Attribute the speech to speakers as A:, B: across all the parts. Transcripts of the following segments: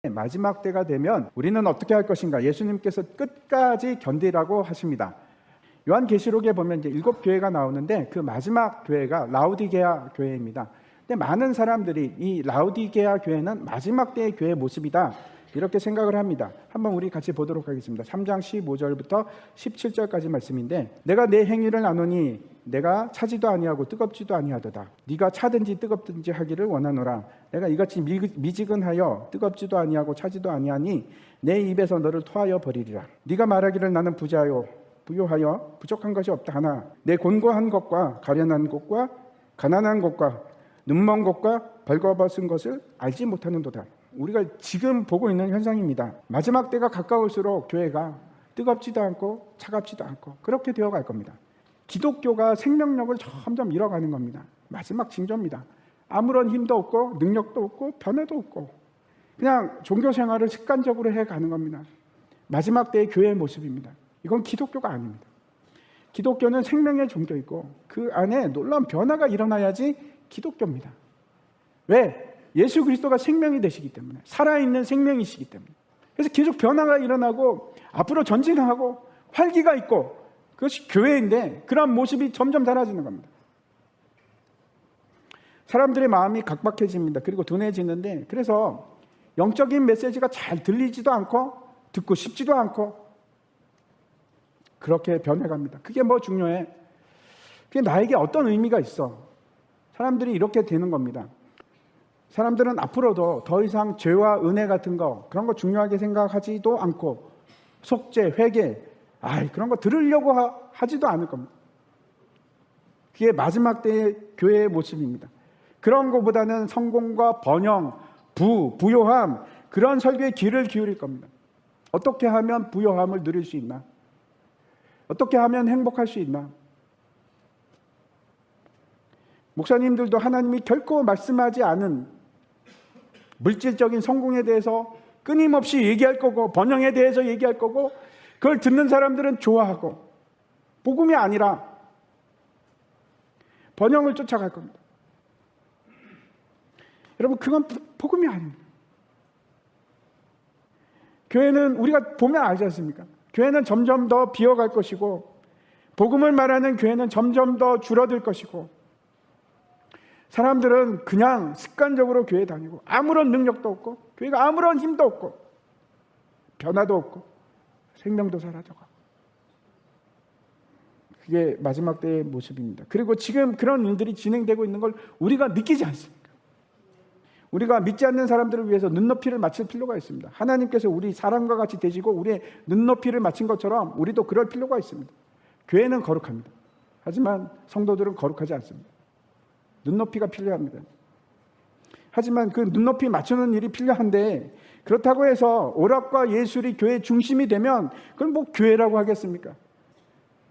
A: 마지막 때가 되면 우리는 어떻게 할 것인가? 예수님께서 끝까지 견디라고 하십니다. 요한계시록에 보면 이제 7교회가 나오는데 그 마지막 교회가 라우디게아 교회입니다. 근데 많은 사람들이 이 라우디게아 교회는 마지막 때의 교회의 모습이다, 이렇게 생각을 합니다. 한번 우리 같이 보도록 하겠습니다. 3장 15절부터 17절까지 말씀인데, 내가 내 행위를 아노니 내가 차지도 아니하고 뜨겁지도 아니하도다. 네가 차든지 뜨겁든지 하기를 원하노라. 내가 이같이 미지근하여 뜨겁지도 아니하고 차지도 아니하니 내 입에서 너를 토하여 버리리라. 네가 말하기를 나는 부요하여 부족한 것이 없다 하나 내 곤고한 것과 가련한 것과 가난한 것과 눈먼 것과 벌거벗은 것을 알지 못하는도다. 우리가 지금 보고 있는 현상입니다. 마지막 때가 가까울수록 교회가 뜨겁지도 않고 차갑지도 않고 그렇게 되어갈 겁니다. 기독교가 생명력을 점점 잃어가는 겁니다. 마지막 징조입니다. 아무런 힘도 없고 능력도 없고 변화도 없고 그냥 종교 생활을 습관적으로 해가는 겁니다. 마지막 때의 교회의 모습입니다. 이건 기독교가 아닙니다. 기독교는 생명의 종교이고 그 안에 놀라운 변화가 일어나야지 기독교입니다. 왜? 예수 그리스도가 생명이 되시기 때문에, 살아있는 생명이시기 때문에. 그래서 계속 변화가 일어나고 앞으로 전진하고 활기가 있고 그것이 교회인데 그런 모습이 점점 사라지는 겁니다. 사람들의 마음이 각박해집니다. 그리고 둔해지는데, 그래서 영적인 메시지가 잘 들리지도 않고 듣고 싶지도 않고 그렇게 변해갑니다. 그게 뭐 중요해? 그게 나에게 어떤 의미가 있어? 사람들이 이렇게 되는 겁니다. 사람들은 앞으로도 더 이상 죄와 은혜 같은 거, 그런 거 중요하게 생각하지도 않고 속죄, 회개, 그런 거 들으려고 하지도 않을 겁니다. 그게 마지막 때의 교회의 모습입니다. 그런 것보다는 성공과 번영, 부요함, 그런 설교에 귀를 기울일 겁니다. 어떻게 하면 부요함을 누릴 수 있나? 어떻게 하면 행복할 수 있나? 목사님들도 하나님이 결코 말씀하지 않은 물질적인 성공에 대해서 끊임없이 얘기할 거고, 번영에 대해서 얘기할 거고, 그걸 듣는 사람들은 좋아하고, 복음이 아니라 번영을 쫓아갈 겁니다. 여러분, 그건 복음이 아닙니다. 교회는 우리가 보면 알지 않습니까? 교회는 점점 더 비어갈 것이고, 복음을 말하는 교회는 점점 더 줄어들 것이고, 사람들은 그냥 습관적으로 교회 다니고 아무런 능력도 없고 교회가 아무런 힘도 없고 변화도 없고 생명도 사라져가고, 그게 마지막 때의 모습입니다. 그리고 지금 그런 일들이 진행되고 있는 걸 우리가 느끼지 않습니까? 우리가 믿지 않는 사람들을 위해서 눈높이를 맞출 필요가 있습니다. 하나님께서 우리 사람과 같이 되시고 우리의 눈높이를 맞춘 것처럼 우리도 그럴 필요가 있습니다. 교회는 거룩합니다. 하지만 성도들은 거룩하지 않습니다. 눈높이가 필요합니다. 하지만 그 눈높이 맞추는 일이 필요한데, 그렇다고 해서 오락과 예술이 교회의 중심이 되면 그건 뭐 교회라고 하겠습니까?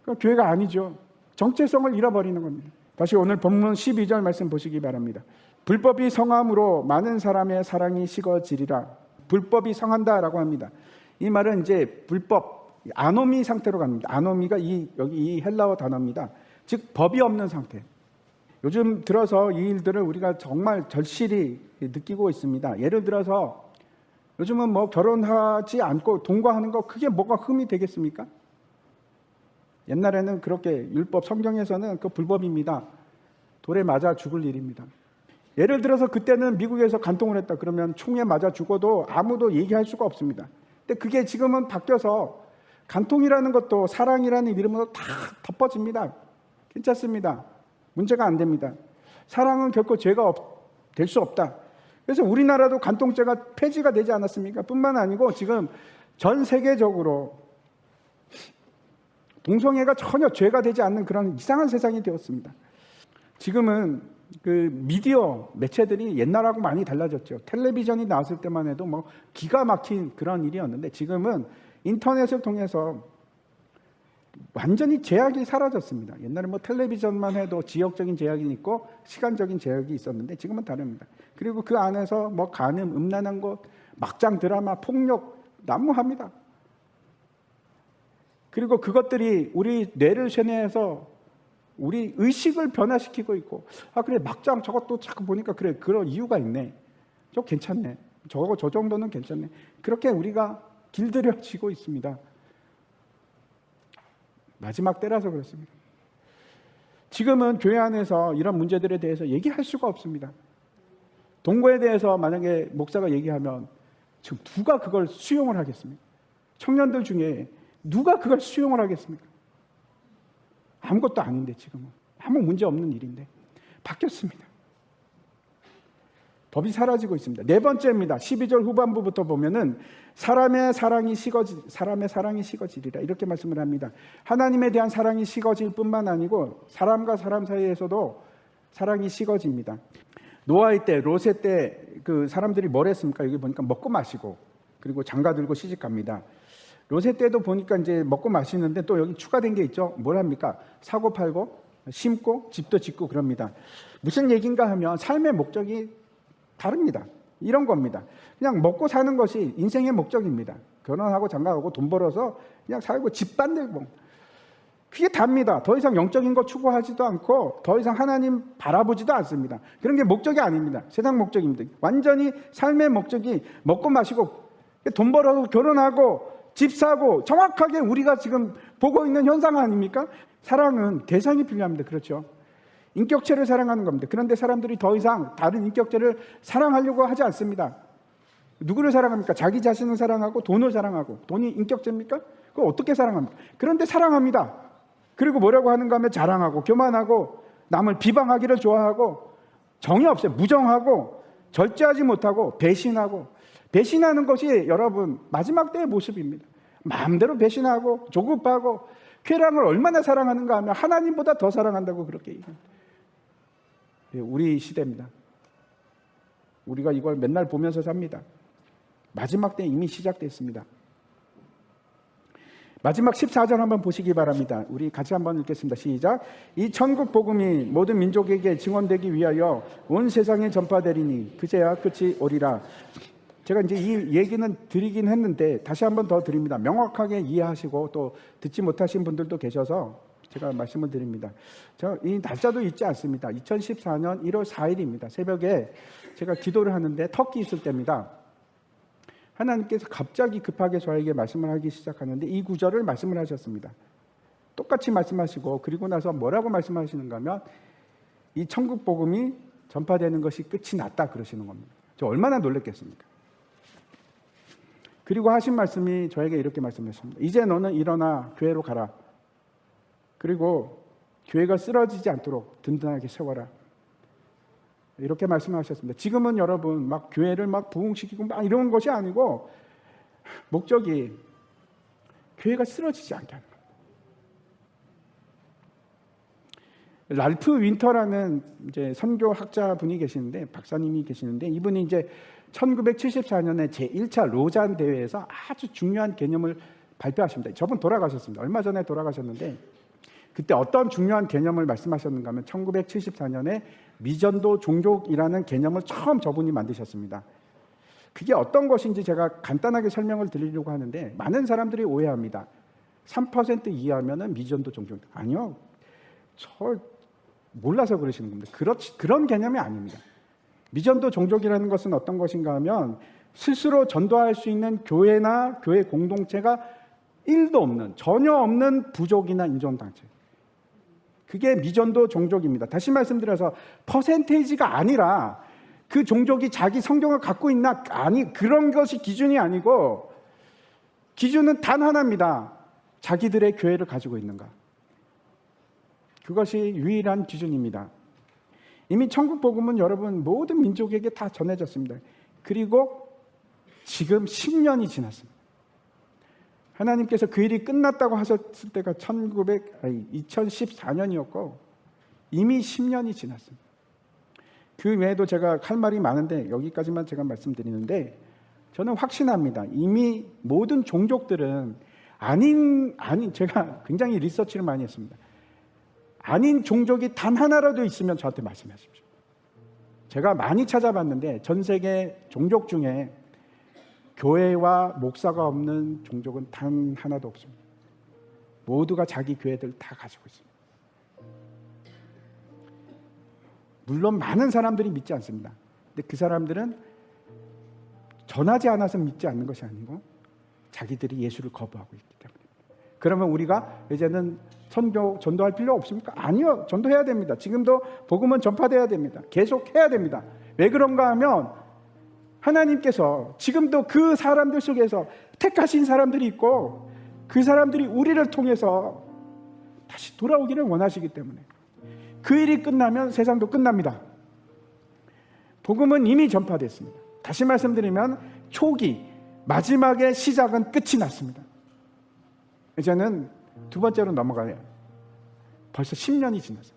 A: 그건 교회가 아니죠. 정체성을 잃어버리는 겁니다. 다시 오늘 본문 12절 말씀 보시기 바랍니다. 불법이 성함으로 많은 사람의 사랑이 식어지리라. 불법이 성한다라고 합니다. 이 말은 이제 불법, 아노미 상태로 갑니다. 아노미가 여기 이 헬라어 단어입니다. 즉 법이 없는 상태. 요즘 들어서 이 일들을 우리가 정말 절실히 느끼고 있습니다. 예를 들어서 요즘은 뭐 결혼하지 않고 동거하는 거, 그게 뭐가 흠이 되겠습니까? 옛날에는 그렇게 율법, 성경에서는 그 불법입니다. 돌에 맞아 죽을 일입니다. 예를 들어서 그때는 미국에서 간통을 했다 그러면 총에 맞아 죽어도 아무도 얘기할 수가 없습니다. 근데 그게 지금은 바뀌어서 간통이라는 것도 사랑이라는 이름으로 다 덮어집니다. 괜찮습니다. 문제가 안 됩니다. 사랑은 결코 죄가 될 수 없다. 그래서 우리나라도 간통죄가 폐지가 되지 않았습니까? 뿐만 아니고 지금 전 세계적으로 동성애가 전혀 죄가 되지 않는 그런 이상한 세상이 되었습니다. 지금은 그 미디어 매체들이 옛날하고 많이 달라졌죠. 텔레비전이 나왔을 때만 해도 뭐 기가 막힌 그런 일이었는데, 지금은 인터넷을 통해서 완전히 제약이 사라졌습니다. 옛날에 뭐 텔레비전만 해도 지역적인 제약이 있고 시간적인 제약이 있었는데 지금은 다릅니다. 그리고 그 안에서 뭐 간음, 음란한 것, 막장 드라마, 폭력 난무합니다. 그리고 그것들이 우리 뇌를 쇠뇌해서 우리 의식을 변화시키고 있고, 그래 막장 저것도 자꾸 보니까 그래 그런 이유가 있네, 저 괜찮네, 저 정도는 괜찮네. 그렇게 우리가 길들여지고 있습니다. 마지막 때라서 그렇습니다. 지금은 교회 안에서 이런 문제들에 대해서 얘기할 수가 없습니다. 동거에 대해서 만약에 목사가 얘기하면 지금 누가 그걸 수용을 하겠습니까? 청년들 중에 누가 그걸 수용을 하겠습니까? 아무것도 아닌데, 지금은 아무 문제 없는 일인데 바뀌었습니다. 법이 사라지고 있습니다. 네 번째입니다. 12절 후반부부터 보면은 사람의 사랑이 식어지리라 이렇게 말씀을 합니다. 하나님에 대한 사랑이 식어질 뿐만 아니고 사람과 사람 사이에서도 사랑이 식어집니다. 노아의 때, 롯의 때 그 사람들이 뭘 했습니까? 여기 보니까 먹고 마시고 그리고 장가 들고 시집 갑니다. 롯의 때도 보니까 이제 먹고 마시는데 또 여기 추가된 게 있죠. 뭘 합니까? 사고 팔고 심고 집도 짓고 그럽니다. 무슨 얘기인가 하면 삶의 목적이 다릅니다. 이런 겁니다. 그냥 먹고 사는 것이 인생의 목적입니다. 결혼하고 장가가고 돈 벌어서 그냥 살고 집 만들고 그게 답니다. 더 이상 영적인 거 추구하지도 않고 더 이상 하나님 바라보지도 않습니다. 그런 게 목적이 아닙니다. 세상 목적입니다. 완전히 삶의 목적이 먹고 마시고 돈 벌어서 결혼하고 집 사고 정확하게 우리가 지금 보고 있는 현상 아닙니까? 사랑은 대상이 필요합니다. 그렇죠? 인격체를 사랑하는 겁니다. 그런데 사람들이 더 이상 다른 인격체를 사랑하려고 하지 않습니다. 누구를 사랑합니까? 자기 자신을 사랑하고 돈을 사랑하고. 돈이 인격체입니까? 그걸 어떻게 사랑합니까? 그런데 사랑합니다. 그리고 뭐라고 하는가 하면 자랑하고 교만하고 남을 비방하기를 좋아하고 정이 없어요. 무정하고 절제하지 못하고 배신하고. 배신하는 것이 여러분 마지막 때의 모습입니다. 마음대로 배신하고 조급하고 쾌락을 얼마나 사랑하는가 하면 하나님보다 더 사랑한다고 그렇게 얘기합니다. 우리 시대입니다. 우리가 이걸 맨날 보면서 삽니다. 마지막 때 이미 시작됐습니다. 마지막 14절 한번 보시기 바랍니다. 우리 같이 한번 읽겠습니다. 시작. 이 천국 복음이 모든 민족에게 증언되기 위하여 온 세상에 전파되리니 그제야 끝이 오리라. 제가 이제 이 얘기는 드리긴 했는데 다시 한번 더 드립니다. 명확하게 이해하시고 또 듣지 못하신 분들도 계셔서 제가 말씀을 드립니다. 이 날짜도 잊지 않습니다. 2014년 1월 4일입니다. 새벽에 제가 기도를 하는데 터키 있을 때입니다. 하나님께서 갑자기 급하게 저에게 말씀을 하기 시작하는데 이 구절을 말씀을 하셨습니다. 똑같이 말씀하시고 그리고 나서 뭐라고 말씀하시는가 하면 이 천국 복음이 전파되는 것이 끝이 났다 그러시는 겁니다. 저 얼마나 놀랐겠습니까? 그리고 하신 말씀이 저에게 이렇게 말씀하셨습니다. 이제 너는 일어나 교회로 가라. 그리고 교회가 쓰러지지 않도록 든든하게 세워라. 이렇게 말씀하셨습니다. 지금은 여러분 막 교회를 막 부흥시키고 막 이런 것이 아니고 목적이 교회가 쓰러지지 않게 하는 거예요. 랄프 윈터라는 이제 선교학자 분이 계시는데 박사님이 계시는데 이분이 이제 1974년에 제1차 로잔 대회에서 아주 중요한 개념을 발표하십니다. 저분 돌아가셨습니다. 얼마 전에 돌아가셨는데 그때 어떤 중요한 개념을 말씀하셨는가 하면 1974년에 미전도 종족이라는 개념을 처음 저분이 만드셨습니다. 그게 어떤 것인지 제가 간단하게 설명을 드리려고 하는데 많은 사람들이 오해합니다. 3% 이하면은 미전도 종족. 아니요. 저 몰라서 그러시는 겁니다. 그런 개념이 아닙니다. 미전도 종족이라는 것은 어떤 것인가 하면 스스로 전도할 수 있는 교회나 교회 공동체가 1도 없는, 전혀 없는 부족이나 인종단체. 그게 미전도 종족입니다. 다시 말씀드려서 퍼센테이지가 아니라 그 종족이 자기 성경을 갖고 있나 아니 그런 것이 기준이 아니고 기준은 단 하나입니다. 자기들의 교회를 가지고 있는가. 그것이 유일한 기준입니다. 이미 천국 복음은 여러분 모든 민족에게 다 전해졌습니다. 그리고 지금 10년이 지났습니다. 하나님께서 그 일이 끝났다고 하셨을 때가 2014년이었고 이미 10년이 지났습니다. 그 외에도 제가 할 말이 많은데 여기까지만 제가 말씀드리는데 저는 확신합니다. 이미 모든 종족들은 제가 굉장히 리서치를 많이 했습니다. 아닌 종족이 단 하나라도 있으면 저한테 말씀하십시오. 제가 많이 찾아봤는데 전 세계 종족 중에 교회와 목사가 없는 종족은 단 하나도 없습니다. 모두가 자기 교회들 다 가지고 있습니다. 물론 많은 사람들이 믿지 않습니다. 근데 그 사람들은 전하지 않아서 믿지 않는 것이 아니고 자기들이 예수를 거부하고 있기 때문에. 그러면 우리가 이제는 전도할 필요 없습니까? 아니요. 전도해야 됩니다. 지금도 복음은 전파돼야 됩니다. 계속 해야 됩니다. 왜 그런가 하면 하나님께서 지금도 그 사람들 속에서 택하신 사람들이 있고 그 사람들이 우리를 통해서 다시 돌아오기를 원하시기 때문에 그 일이 끝나면 세상도 끝납니다. 복음은 이미 전파됐습니다. 다시 말씀드리면 초기, 마지막의 시작은 끝이 났습니다. 이제는 두 번째로 넘어가요. 벌써 10년이 지났어요.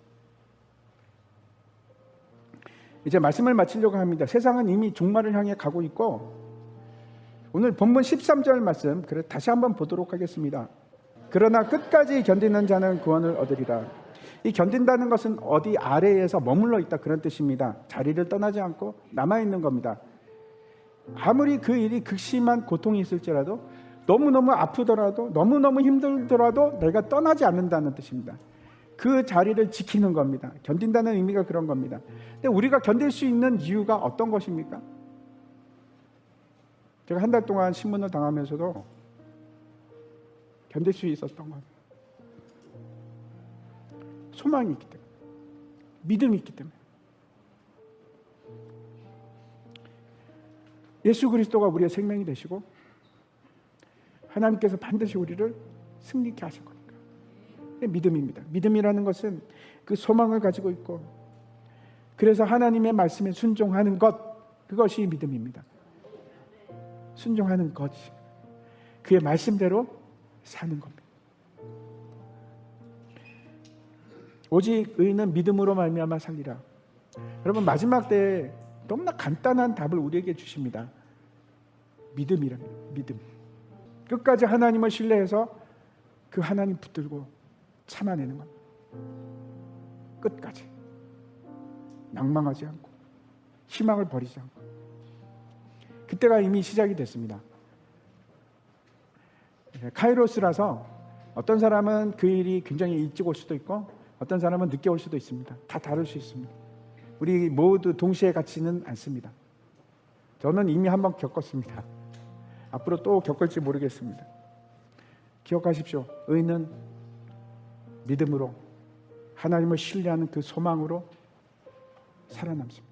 A: 이제 말씀을 마치려고 합니다. 세상은 이미 종말을 향해 가고 있고 오늘 본문 13절 말씀 다시 한번 보도록 하겠습니다. 그러나 끝까지 견디는 자는 구원을 얻으리라. 이 견딘다는 것은 어디 아래에서 머물러 있다 그런 뜻입니다. 자리를 떠나지 않고 남아있는 겁니다. 아무리 그 일이 극심한 고통이 있을지라도 너무너무 아프더라도 너무너무 힘들더라도 내가 떠나지 않는다는 뜻입니다. 그 자리를 지키는 겁니다. 견딘다는 의미가 그런 겁니다. 근데 우리가 견딜 수 있는 이유가 어떤 것입니까? 제가 한 달 동안 신문을 당하면서도 견딜 수 있었던 것, 소망이 있기 때문에, 믿음이 있기 때문에. 예수 그리스도가 우리의 생명이 되시고 하나님께서 반드시 우리를 승리케 하실 거니까. 믿음입니다. 믿음이라는 것은 그 소망을 가지고 있고 그래서 하나님의 말씀에 순종하는 것, 그것이 믿음입니다. 순종하는 것, 그의 말씀대로 사는 겁니다. 오직 의인은 믿음으로 말미암아 살리라. 여러분, 마지막 때에 너무나 간단한 답을 우리에게 주십니다. 믿음이랍니다. 믿음. 끝까지 하나님을 신뢰해서 그 하나님 붙들고 참아내는 겁니다. 끝까지 낭망하지 않고 희망을 버리지 않고. 그때가 이미 시작이 됐습니다. 카이로스라서 어떤 사람은 그 일이 굉장히 일찍 올 수도 있고 어떤 사람은 늦게 올 수도 있습니다. 다 다를 수 있습니다. 우리 모두 동시에 같지는 않습니다. 저는 이미 한번 겪었습니다. 앞으로 또 겪을지 모르겠습니다. 기억하십시오. 의인은 믿음으로 하나님을 신뢰하는 그 소망으로 살아남습니다.